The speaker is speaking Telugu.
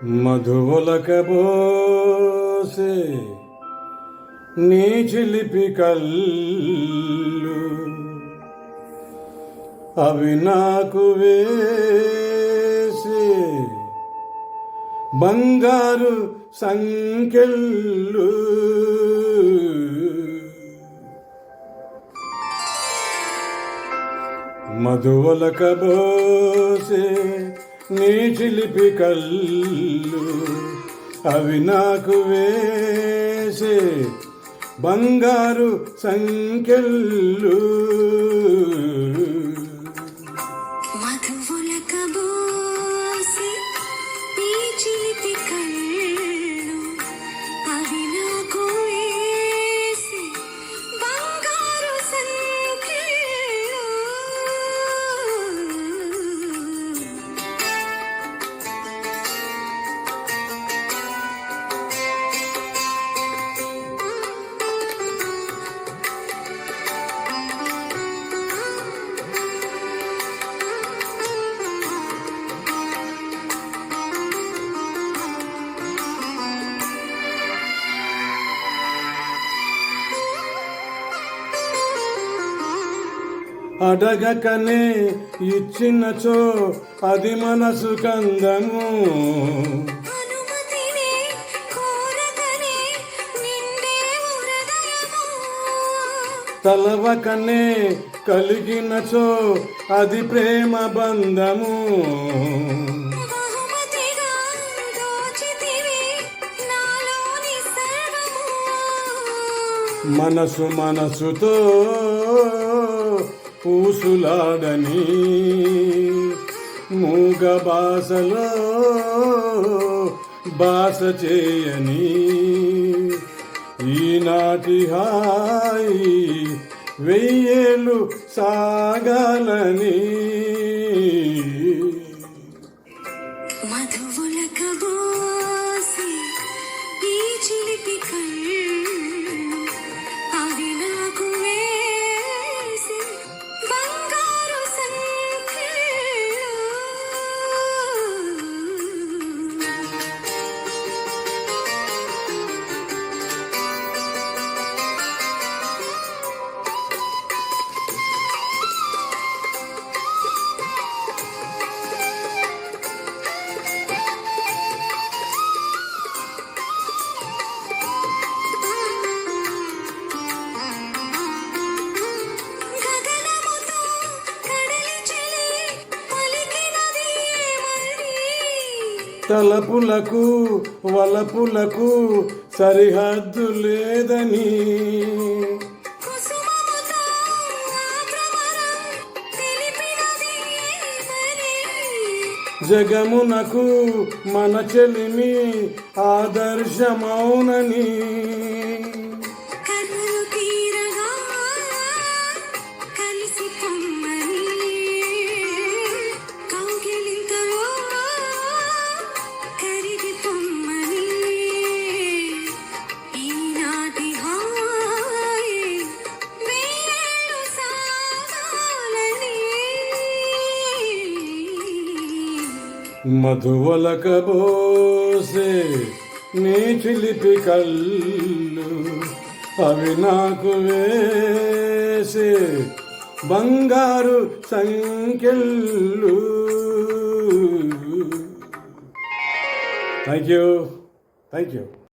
మధువలకబోసే నీ చిలిపి కళ్ళు అవి నాకు వేసే బంగారు సంకెళ్ళు మధువలకబోసే నీ చిలిపి కళ్ళు అవి నాకు వేసే బంగారు సంకెళ్ళు మధువలకబోసే నీ చిలిపి కళ్ళు అవి నాకు వేసే బంగారు సంకెళ్ళు అడగకనే ఇచ్చినచో అది మనసు కందము, అనుమతిని కోరకనే నిండే హృదయము, తలవకనే కలిగినచో అది ప్రేమ బంధము, బహుమతిగా దోచితివి నాలోని సర్వము, మనసు మనసుతో పూసులాడని మూగ బాసలో బాస చేయని ఈనాటి హాయి వెయ్యేళ్ళు సాగాలని. మధువలకబోసే ఈ చిలిపి కళ్ళు అవి నాకు వేసే బంగారు సంకెళ్ళు. గగనముతో కడలి చెలి పలికినది ఏమని, తలపులకు వలపులకు సరిహద్దు లేదని, కుసుమముతో ఆ భ్రమరం తెలిపినది ఏమని, జగమునకు మన చెలిమి ఆదర్శమౌనని, కన్నులు తీరగా కలిసి పొమ్మని, కౌగిలింతలో కరిగి పొమ్మని, ఈనాటి హాయి వెయ్యేళ్ళు సాగాలని. మధువలకబోసే నీ చిలిపి కళ్ళు అవి నాకు వేసే బంగారు సంకెళ్ళు. Thank you.